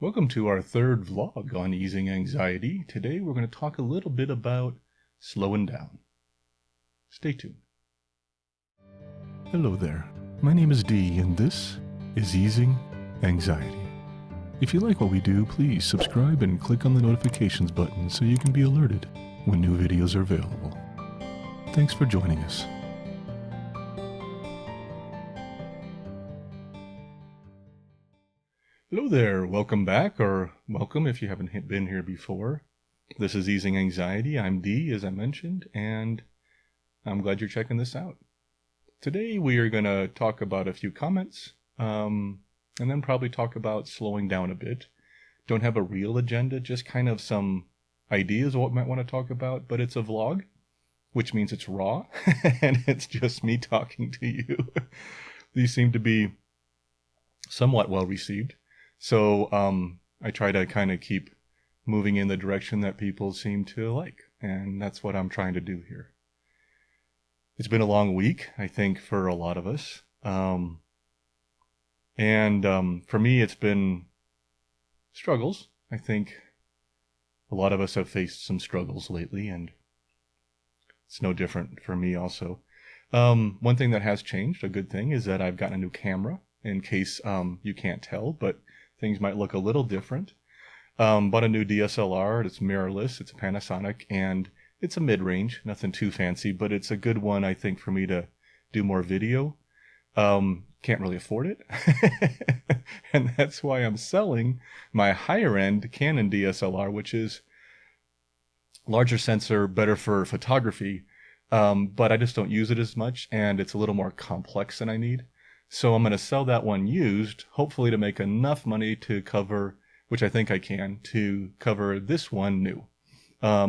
Welcome to our third vlog on easing anxiety. Today we're going to talk a little bit about slowing down. Stay tuned. Hello there. My name is Dee and this is Easing Anxiety. If you like what we do, please subscribe and click on the notifications button so you can be alerted when new videos are available. Thanks for joining us. Hello there, welcome back, or welcome if you haven't been here before. This is Easing Anxiety. I'm Dee, as I mentioned, and I'm glad you're checking this out. Today we are going to talk about a few comments, and then probably talk about slowing down a bit. Don't have a real agenda, just kind of some ideas of what we might want to talk about, but it's a vlog, which means it's raw, and it's just me talking to you. These seem to be somewhat well received. So I try to kind of keep moving in the direction that people seem to like, and that's what I'm trying to do here. It's been a long week, I think, for a lot of us. And for me, it's been struggles. I think a lot of us have faced some struggles lately, and it's no different for me also. One thing that has changed, a good thing, is that I've gotten a new camera, in case you can't tell, but things might look a little different. Bought a new DSLR. It's mirrorless. It's a Panasonic, and it's a mid-range. Nothing too fancy, but it's a good one, I think, for me to do more video. Can't really afford it. And that's why I'm selling my higher-end Canon DSLR, which is larger sensor, better for photography. But I just don't use it as much, and it's a little more complex than I need. So I'm going to sell that one used, hopefully to make enough money to cover, which I think I can, to cover this one new.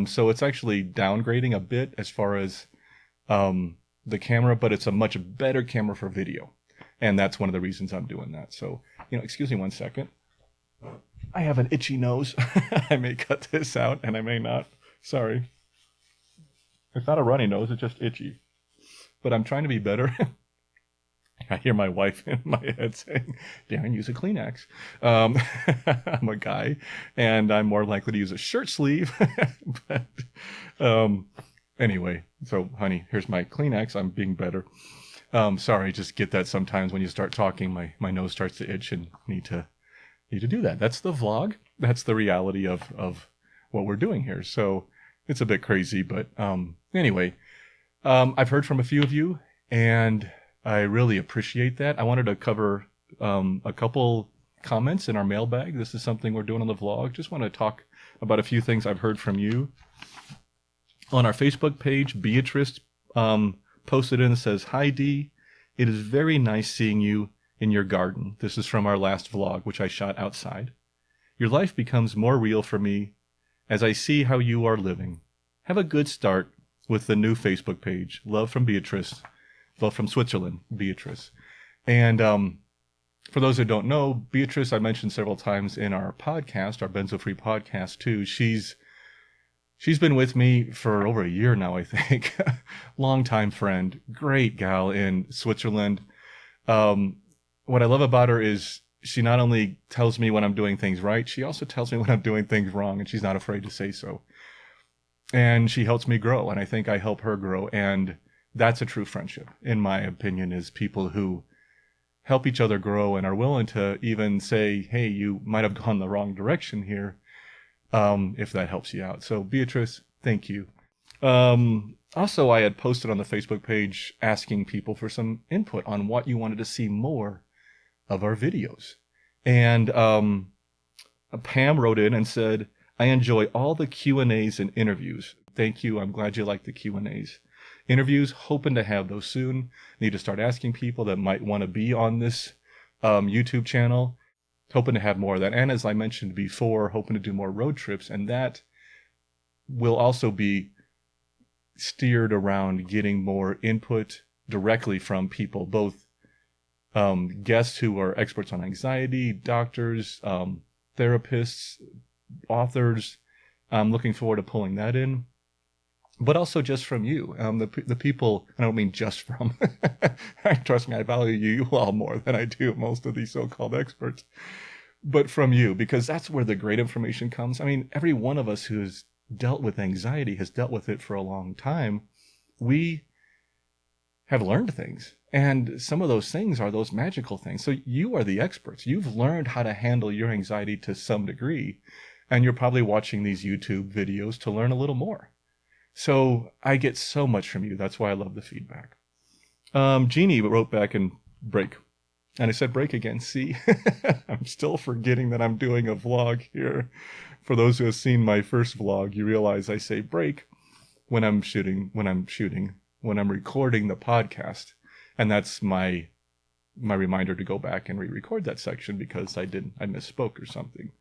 So it's actually downgrading a bit as far as the camera, but it's a much better camera for video. And that's one of the reasons I'm doing that. So, excuse me one second. I have an itchy nose. I may cut this out and I may not. Sorry. It's not a runny nose, it's just itchy. But I'm trying to be better. I hear my wife in my head saying, Darren, use a Kleenex. I'm a guy, and I'm more likely to use a shirt sleeve. But anyway, so honey, here's my Kleenex. I'm being better. Sorry, just get that sometimes when you start talking, my nose starts to itch and need to do that. That's the vlog. That's the reality of what we're doing here. So it's a bit crazy, but anyway, I've heard from a few of you, and I really appreciate that. I wanted to cover a couple comments in our mailbag. This is something we're doing on the vlog. Just want to talk about a few things I've heard from you. On our Facebook page, Beatrice posted in and says, "Hi Dee, it is very nice seeing you in your garden." This is from our last vlog, which I shot outside. "Your life becomes more real for me as I see how you are living. Have a good start with the new Facebook page. Love from Beatrice." Well, from Switzerland, Beatrice. And for those who don't know, Beatrice, I mentioned several times in our podcast, our Benzo-Free podcast too. She's been with me for over a year now, I think. Longtime friend, great gal in Switzerland. What I love about her is she not only tells me when I'm doing things right, she also tells me when I'm doing things wrong, and she's not afraid to say so. And she helps me grow, and I think I help her grow. And that's a true friendship, in my opinion, is people who help each other grow and are willing to even say, hey, you might have gone the wrong direction here, if that helps you out. So Beatrice, thank you. Also, I had posted on the Facebook page asking people for some input on what you wanted to see more of our videos. And Pam wrote in and said, "I enjoy all the Q&As and interviews." Thank you. I'm glad you like the Q&As. Interviews, hoping to have those soon. Need to start asking people that might want to be on this YouTube channel. Hoping to have more of that. And as I mentioned before, hoping to do more road trips. And that will also be steered around getting more input directly from people, both guests who are experts on anxiety, doctors, therapists, authors. I'm looking forward to pulling that in. But also just from you, the people, I don't mean just from, trust me, I value you all more than I do most of these so-called experts. but from you, because that's where the great information comes. I mean, every one of us who has dealt with anxiety has dealt with it for a long time. We have learned things. And some of those things are those magical things. So you are the experts. You've learned how to handle your anxiety to some degree. And you're probably watching these YouTube videos to learn a little more. So I get so much from you. That's why I love the feedback. Jeannie wrote back and break. And I said break again. See, I'm still forgetting that I'm doing a vlog here. For those who have seen my first vlog, you realize I say break when I'm recording the podcast. And that's my reminder to go back and re-record that section because I misspoke or something.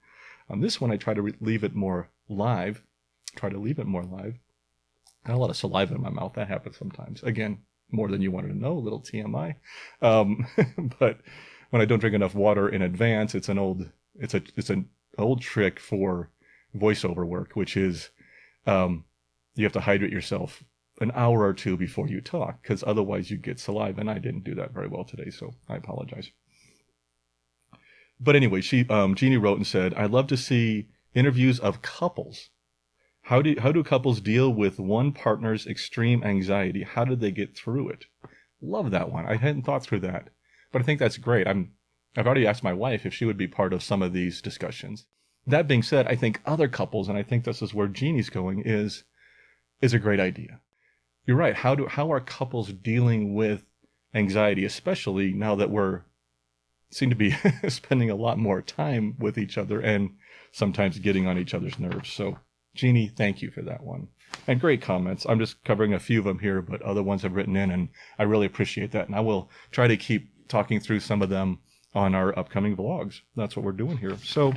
On this one, I try to leave it more live. Got a lot of saliva in my mouth. That happens sometimes. Again, more than you wanted to know, a little TMI. But when I don't drink enough water in advance, it's an old trick for voiceover work, which is you have to hydrate yourself an hour or two before you talk, because otherwise you get saliva, and I didn't do that very well today, so I apologize. But anyway, Jeannie wrote and said, "I'd love to see interviews of couples. How do couples deal with one partner's extreme anxiety? How did they get through it?" Love that one. I hadn't thought through that, but I think that's great. I've already asked my wife if she would be part of some of these discussions. That being said, I think other couples, and I think this is where Jeannie's going, is a great idea. You're right. How are couples dealing with anxiety, especially now that seem to be spending a lot more time with each other and sometimes getting on each other's nerves. So, Jeannie, thank you for that one. And great comments. I'm just covering a few of them here, but other ones have written in, and I really appreciate that. And I will try to keep talking through some of them on our upcoming vlogs. That's what we're doing here. So,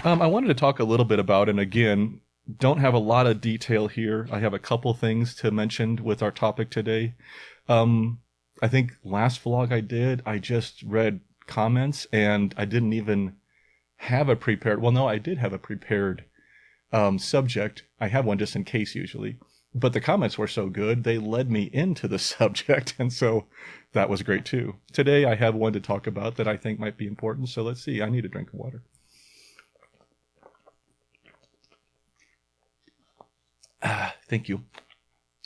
I wanted to talk a little bit about, and again, don't have a lot of detail here. I have a couple things to mention with our topic today. I think last vlog I just read comments, and I didn't even have a prepared, well, no, I did have a prepared subject. I have one just in case usually, but the comments were so good, they led me into the subject, and so that was great too. Today I have one to talk about that I think might be important, so let's see. I need a drink of water. Thank you.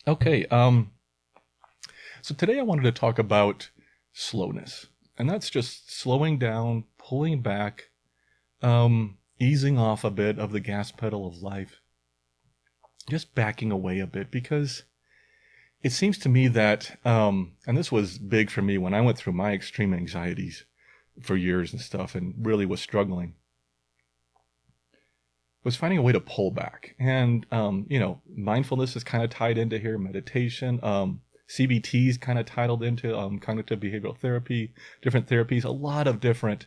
Okay, so today I wanted to talk about slowness, and that's just slowing down, pulling back, easing off a bit of the gas pedal of life, just backing away a bit, because it seems to me that, and this was big for me when I went through my extreme anxieties for years and stuff and really was struggling, was finding a way to pull back. And, mindfulness is kind of tied into here, meditation, CBT is kind of titled into cognitive behavioral therapy, different therapies, a lot of different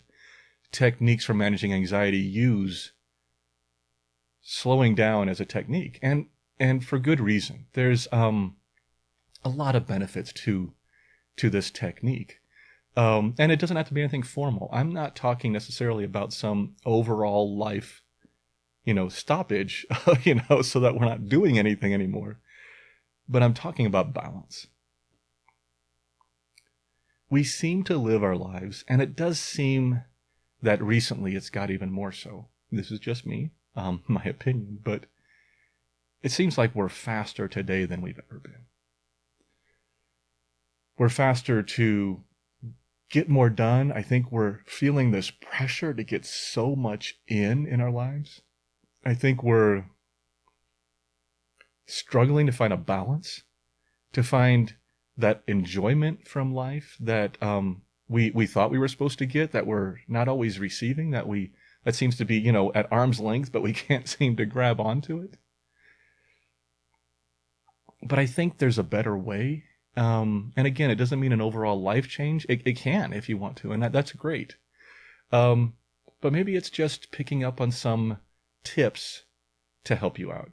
techniques for managing anxiety use slowing down as a technique, and for good reason. There's a lot of benefits to this technique, and it doesn't have to be anything formal. I'm not talking necessarily about some overall life stoppage, so that we're not doing anything anymore. But I'm talking about balance. We seem to live our lives, and it does seem that recently it's got even more so. This is just me, my opinion, but it seems like we're faster today than we've ever been. We're faster to get more done. I think we're feeling this pressure to get so much in our lives. I think we're struggling to find a balance, to find that enjoyment from life that we thought we were supposed to get, that we're not always receiving, that seems to be, at arm's length, but we can't seem to grab onto it. But I think there's a better way. And again, it doesn't mean an overall life change. It can if you want to, and that's great. But maybe it's just picking up on some tips to help you out.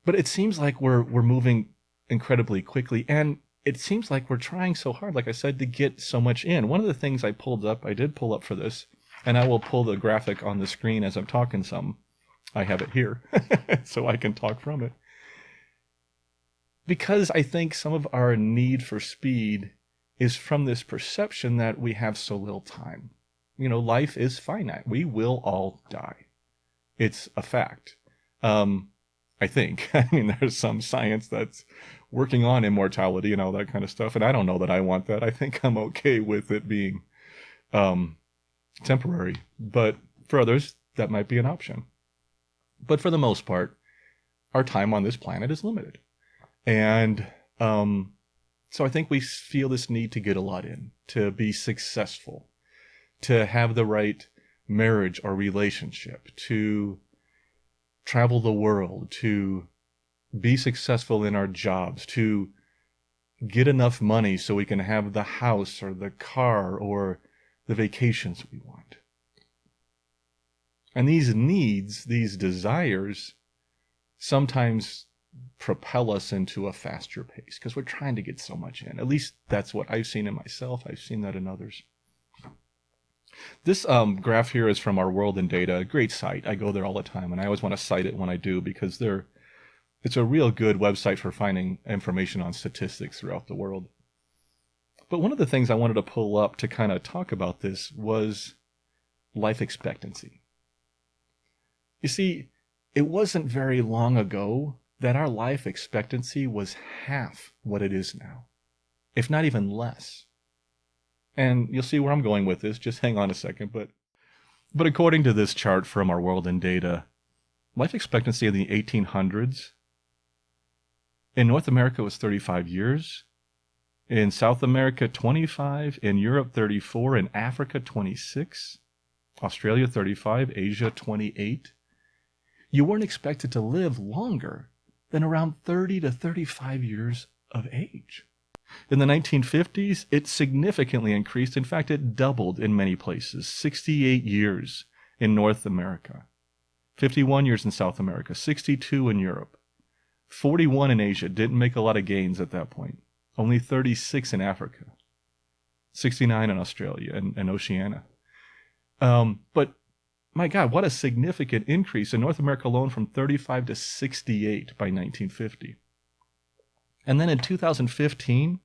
But it seems like we're moving incredibly quickly, and it seems like we're trying so hard, like I said, to get so much in. One of the things I did pull up for this, and I will pull the graphic on the screen as I'm talking some. I have it here, so I can talk from it. Because I think some of our need for speed is from this perception that we have so little time. Life is finite. We will all die. It's a fact. I think. I mean, there's some science that's working on immortality and all that kind of stuff, and I don't know that I want that. I think I'm okay with it being temporary. But for others, that might be an option. But for the most part, our time on this planet is limited. And so I think we feel this need to get a lot in, to be successful, to have the right marriage or relationship, to travel the world, to be successful in our jobs, to get enough money so we can have the house or the car or the vacations we want. And these needs, these desires, sometimes propel us into a faster pace because we're trying to get so much in. At least that's what I've seen in myself. I've seen that in others. This graph here is from Our World in Data, a great site. I go there all the time, and I always want to cite it when I do because it's a real good website for finding information on statistics throughout the world. But one of the things I wanted to pull up to kind of talk about this was life expectancy. You see, it wasn't very long ago that our life expectancy was half what it is now, if not even less. And you'll see where I'm going with this. Just hang on a second. But according to this chart from Our World in Data, life expectancy in the 1800s in North America was 35 years. In South America, 25. In Europe, 34. In Africa, 26. Australia, 35. Asia, 28. You weren't expected to live longer than around 30 to 35 years of age. In the 1950s, it significantly increased. In fact, it doubled in many places. 68 years in North America, 51 years in South America, 62 in Europe, 41 in Asia. Didn't make a lot of gains at that point. Only 36 in Africa, 69 in Australia and Oceania. But my God, what a significant increase in North America alone from 35 to 68 by 1950. And then in 2015,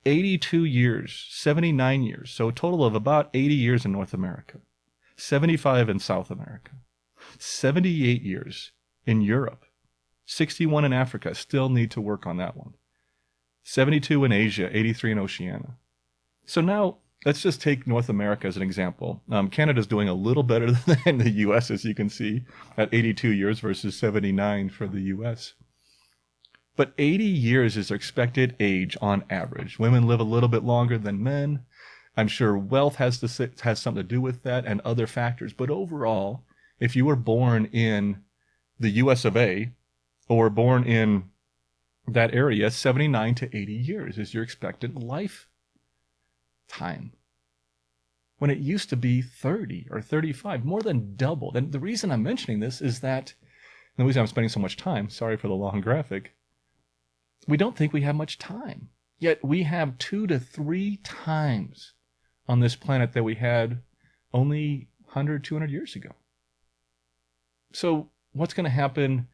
82 years, 79 years, so a total of about 80 years in North America, 75 in South America, 78 years in Europe, 61 in Africa, still need to work on that one, 72 in Asia, 83 in Oceania. So now let's just take North America as an example. Canada's doing a little better than the U.S., as you can see, at 82 years versus 79 for the U.S. But 80 years is expected age on average. Women live a little bit longer than men. I'm sure wealth has something to do with that and other factors. But overall, if you were born in the US of A or born in that area, 79 to 80 years is your expected lifetime. When it used to be 30 or 35, more than doubled. And the reason I'm mentioning this is that, the reason I'm spending so much time, sorry for the long graphic, we don't think we have much time. Yet we have 2 to 3 times on this planet that we had only 100, 200 years ago. So what's going to happen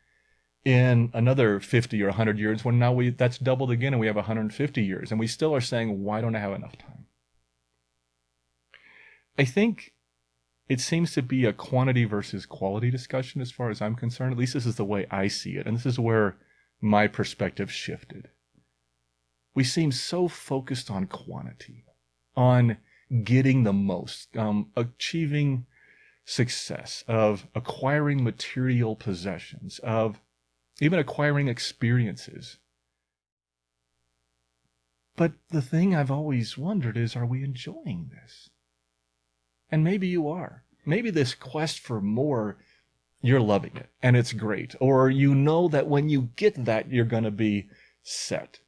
in another 50 or 100 years when now that's doubled again and we have 150 years and we still are saying, why don't I have enough time? I think it seems to be a quantity versus quality discussion as far as I'm concerned. At least this is the way I see it. And this is where my perspective shifted. We seem so focused on quantity, on getting the most, achieving success, of acquiring material possessions, of even acquiring experiences. But the thing I've always wondered is, are we enjoying this? And maybe you are. Maybe this quest for more, you're loving it and it's great. Or you know that when you get that, you're going to be set.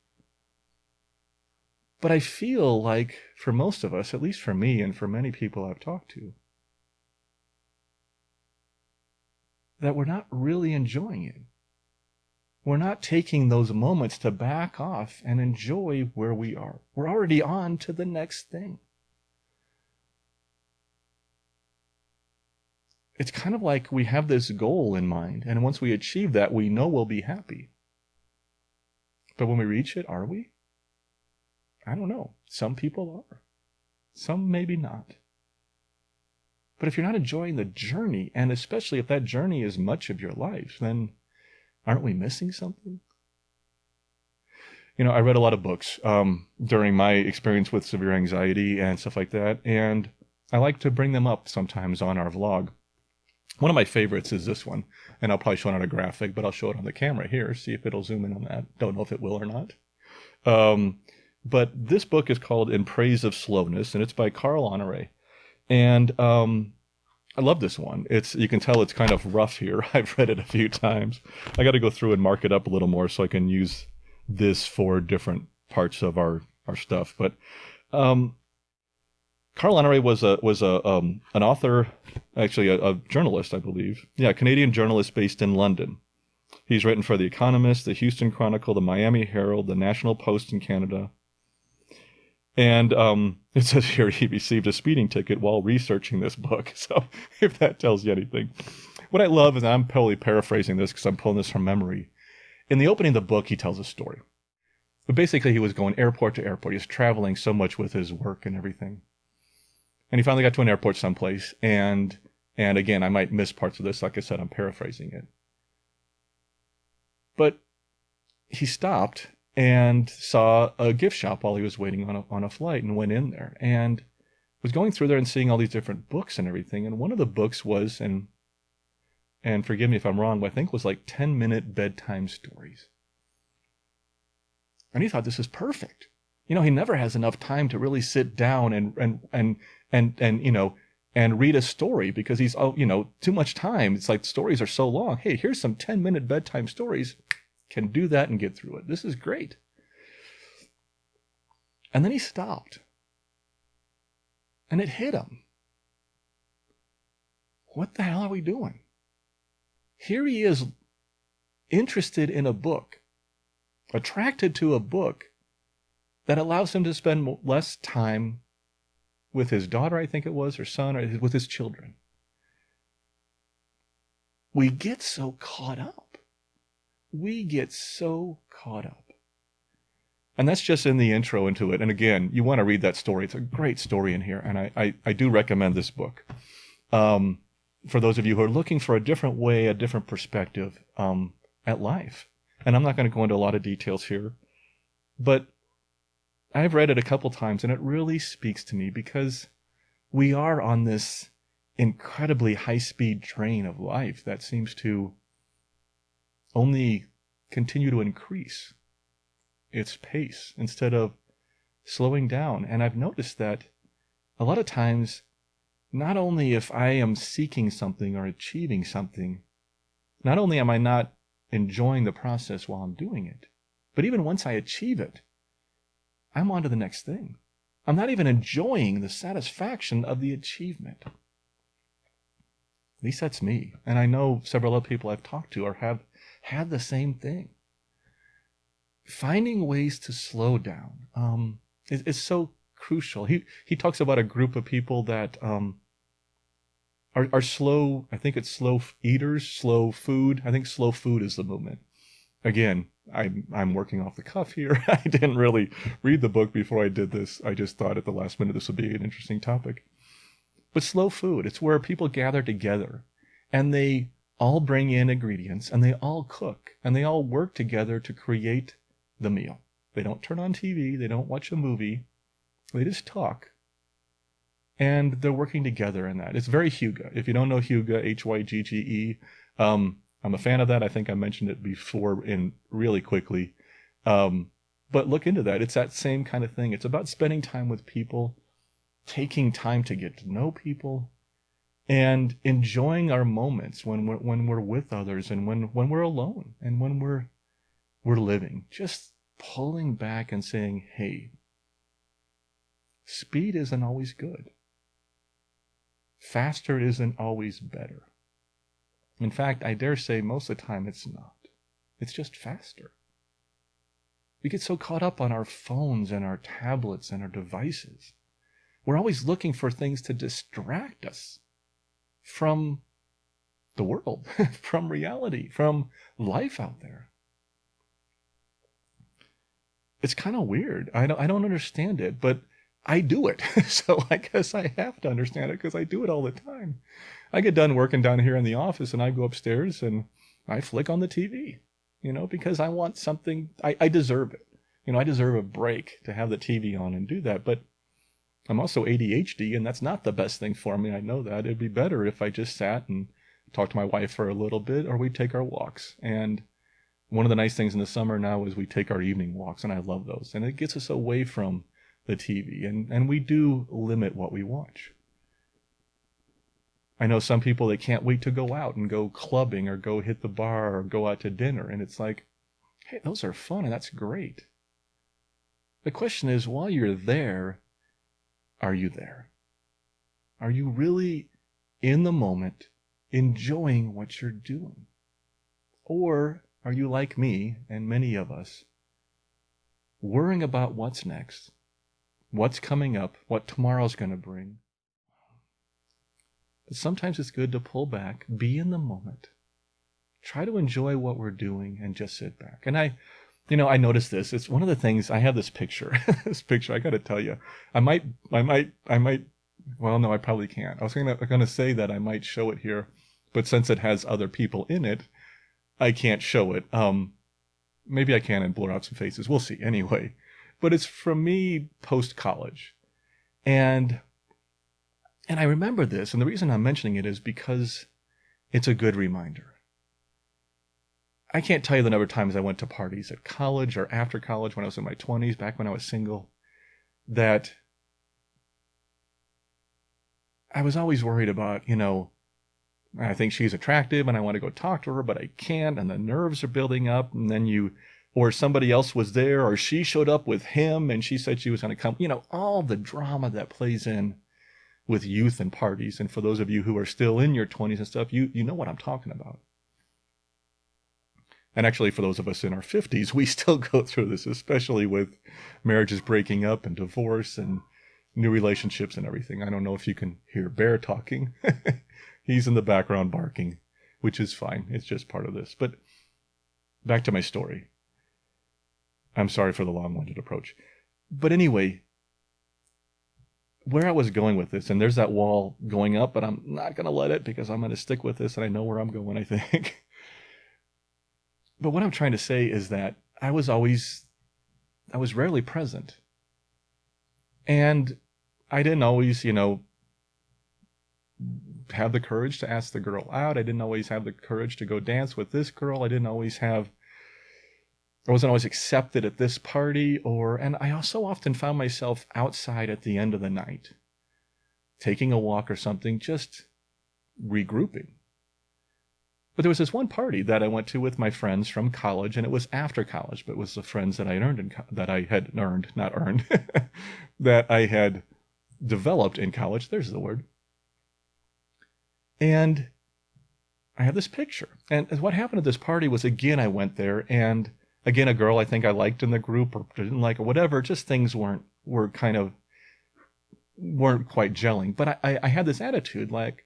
But I feel like for most of us, at least for me and for many people I've talked to, that we're not really enjoying it. We're not taking those moments to back off and enjoy where we are. We're already on to the next thing. It's kind of like we have this goal in mind, and once we achieve that, we know we'll be happy. But when we reach it, are we? I don't know. Some people are. Some maybe not. But if you're not enjoying the journey, and especially if that journey is much of your life, then aren't we missing something? I read a lot of books during my experience with severe anxiety and stuff like that, and I like to bring them up sometimes on our vlog. One of my favorites is this one, and I'll probably show it on a graphic, but I'll show it on the camera here, see if it'll zoom in on that. Don't know if it will or not. But this book is called In Praise of Slowness, and it's by Honore. And I love this one. You can tell it's kind of rough here. I've read it a few times. I got to go through and mark it up a little more so I can use this for different parts of our stuff. But Honore was an author, actually a journalist, I believe. Yeah, a Canadian journalist based in London. He's written for The Economist, the Houston Chronicle, the Miami Herald, the National Post in Canada. And it says here he received a speeding ticket while researching this book. So if that tells you anything. What I love is, I'm probably paraphrasing this because I'm pulling this from memory. In the opening of the book, he tells a story. But basically, he was going airport to airport. He was traveling so much with his work and everything. And he finally got to an airport someplace. And again, I might miss parts of this. Like I said, I'm paraphrasing it. But he stopped and saw a gift shop while he was waiting on a flight, and went in there and was going through there and seeing all these different books and everything. And one of the books was, and forgive me if I'm wrong, but I think it was like 10-minute bedtime stories. And he thought, this is perfect. He never has enough time to really sit down and read a story because he's, too much time. It's like stories are so long. Hey, here's some 10-minute bedtime stories. Can do that and get through it. This is great. And then he stopped. And it hit him. What the hell are we doing? Here he is, interested in a book, attracted to a book that allows him to spend less time with his daughter, I think it was, or son, or with his children. We get so caught up. We get so caught up. And that's just in the intro into it. And again, you want to read that story. It's a great story in here. And I do recommend this book. For those of you who are looking for a different way, a different perspective at life. And I'm not going to go into a lot of details here. But I've read it a couple times, and it really speaks to me because we are on this incredibly high-speed train of life that seems to only continue to increase its pace instead of slowing down. And I've noticed that a lot of times, not only if I am seeking something or achieving something, not only am I not enjoying the process while I'm doing it, but even once I achieve it, I'm on to the next thing. I'm not even enjoying the satisfaction of the achievement. At least that's me. And I know several other people I've talked to have had the same thing. Finding ways to slow down is so crucial. He talks about a group of people that are slow. I think it's slow eaters, slow food. I think slow food is the movement. Again, I'm working off the cuff here. I didn't really read the book before I did this. I just thought at the last minute this would be an interesting topic. But slow food, it's where people gather together and they all bring in ingredients, and they all cook, and they all work together to create the meal. They don't turn on TV, they don't watch a movie, they just talk. And they're working together in that. It's very Hygge. If you don't know Hygge, Hygge, I'm a fan of that. I think I mentioned it before really quickly. But look into that. It's that same kind of thing. It's about spending time with people, taking time to get to know people, and enjoying our moments when we're with others, and when we're alone, and when we're living. Just pulling back and saying, hey, speed isn't always good. Faster isn't always better. In fact, I dare say most of the time it's not. It's just faster. We get so caught up on our phones and our tablets and our devices. We're always looking for things to distract us from the world, from reality, from life out there. it's kind of weird. I don't understand it, but I do it. So I guess I have to understand it because I do it all the time. I get done working down here in the office and I go upstairs and I flick on the TV, because I want something. I deserve it. I deserve a break to have the TV on and do that. But I'm also ADHD, and that's not the best thing for me. I know that. It'd be better if I just sat and talked to my wife for a little bit, or we take our walks. And one of the nice things in the summer now is we take our evening walks, and I love those. And it gets us away from the TV, and we do limit what we watch. I know some people, they can't wait to go out and go clubbing or go hit the bar or go out to dinner. And it's like, hey, those are fun and that's great. The question is, while you're there, are you there? Are you really in the moment, enjoying what you're doing? Or are you like me and many of us, worrying about what's next, what's coming up, what tomorrow's going to bring? But sometimes it's good to pull back, be in the moment, try to enjoy what we're doing, and just sit back. And I noticed this. It's one of the things. I have this picture. This picture, I got to tell you, I might. Well, no, I probably can't. I was gonna say that I might show it here, but since it has other people in it, I can't show it. Maybe I can and blur out some faces. We'll see. Anyway, but it's from me post college, and I remember this, and the reason I'm mentioning it is because it's a good reminder. I can't tell you the number of times I went to parties at college or after college when I was in my 20s, back when I was single, that I was always worried about, I think she's attractive and I want to go talk to her, but I can't, and the nerves are building up, and then or somebody else was there, or she showed up with him and she said she was going to come, all the drama that plays in with youth and parties. And for those of you who are still in your 20s and stuff, you know what I'm talking about. And actually, for those of us in our 50s, we still go through this, especially with marriages breaking up and divorce and new relationships and everything. I don't know if you can hear Bear talking. He's in the background barking, which is fine. It's just part of this. But back to my story. I'm sorry for the long-winded approach. But anyway, where I was going with this, and there's that wall going up, but I'm not going to let it because I'm going to stick with this, and I know where I'm going, I think. But what I'm trying to say is that I was rarely present. And I didn't always, have the courage to ask the girl out. I didn't always have the courage to go dance with this girl. I wasn't always accepted at this party, and I also often found myself outside at the end of the night, taking a walk or something, just regrouping. But there was this one party that I went to with my friends from college, and it was after college, but it was the friends that that I had developed in college. There's the word. And I have this picture. And what happened at this party was, again, I went there, and again, a girl I think I liked in the group or didn't like or whatever, just things weren't quite gelling. But I had this attitude like,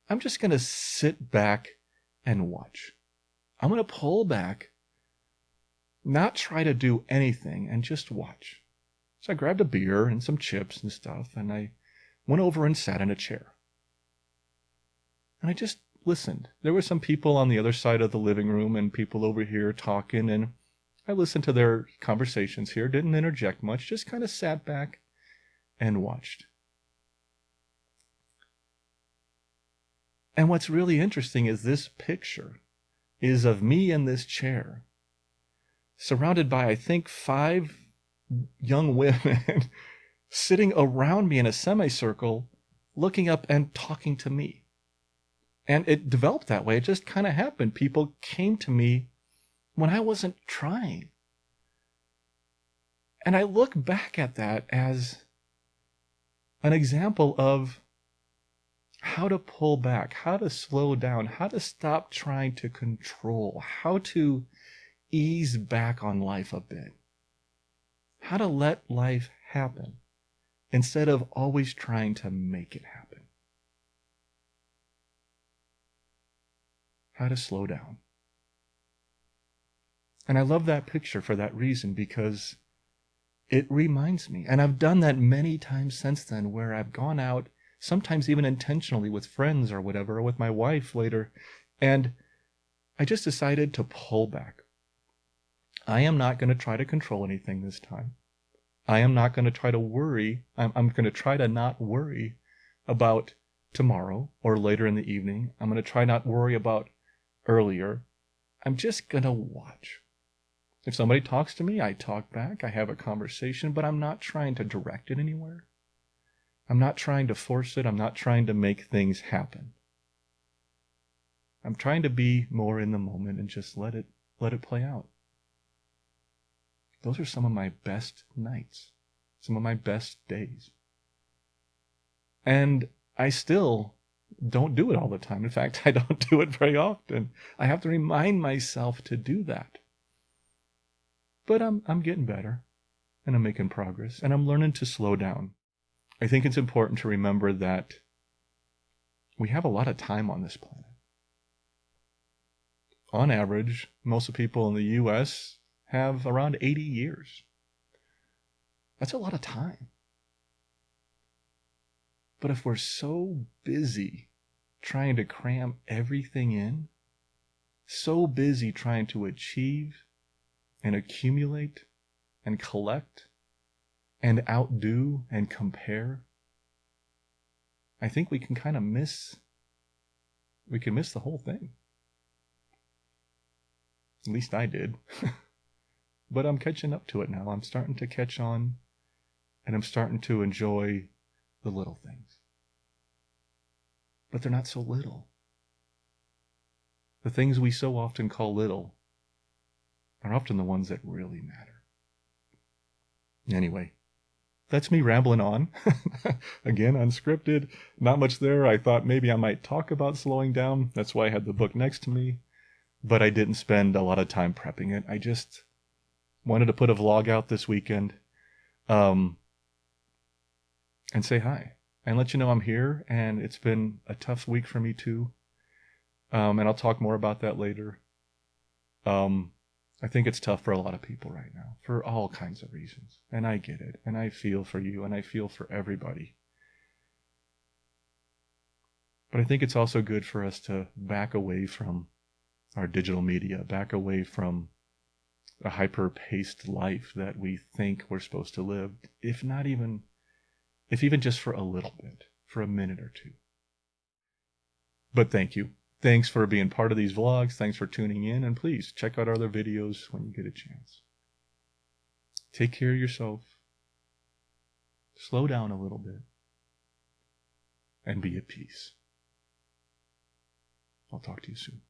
I'm just going to sit back and watch. I'm going to pull back, not try to do anything, and just watch. So I grabbed a beer and some chips and stuff, and I went over and sat in a chair. And I just listened. There were some people on the other side of the living room and people over here talking, and I listened to their conversations here, didn't interject much, just kind of sat back and watched. And what's really interesting is this picture is of me in this chair, surrounded by, I think, 5 young women sitting around me in a semicircle, looking up and talking to me. And it developed that way. It just kind of happened. People came to me when I wasn't trying. And I look back at that as an example of how to pull back, how to slow down, how to stop trying to control, how to ease back on life a bit, how to let life happen instead of always trying to make it happen, how to slow down. And I love that picture for that reason, because it reminds me. And I've done that many times since then, where I've gone out, sometimes even intentionally with friends or whatever, or with my wife later, and I just decided to pull back. I am not going to try to control anything this time. I am not going to try to worry. I'm going to try to not worry about tomorrow or later in the evening. I'm going to try not worry about earlier. I'm just going to watch. If somebody talks to me, I talk back. I have a conversation, but I'm not trying to direct it anywhere. I'm not trying to force it. I'm not trying to make things happen. I'm trying to be more in the moment and just let it play out. Those are some of my best nights, some of my best days. And I still don't do it all the time. In fact, I don't do it very often. I have to remind myself to do that. But I'm getting better, and I'm making progress, and I'm learning to slow down. I think it's important to remember that we have a lot of time on this planet. On average, most of the people in the U.S. have around 80 years. That's a lot of time. But if we're so busy trying to cram everything in, so busy trying to achieve and accumulate and collect and outdo and compare, I think we can kind of miss the whole thing. At least I did. But I'm catching up to it now. I'm starting to catch on, and I'm starting to enjoy the little things. But they're not so little. The things we so often call little are often the ones that really matter. Anyway, that's me rambling on. Again, unscripted, not much there. I thought maybe I might talk about slowing down. That's why I had the book next to me. But I didn't spend a lot of time prepping it. I just wanted to put a vlog out this weekend and say hi and let you know I'm here. And it's been a tough week for me too. And I'll talk more about that later. I think it's tough for a lot of people right now for all kinds of reasons. And I get it. And I feel for you, and I feel for everybody. But I think it's also good for us to back away from our digital media, back away from a hyper-paced life that we think we're supposed to live, if even just for a little bit, for a minute or two. But thank you. Thanks for being part of these vlogs. Thanks for tuning in. And please check out our other videos when you get a chance. Take care of yourself. Slow down a little bit. And be at peace. I'll talk to you soon.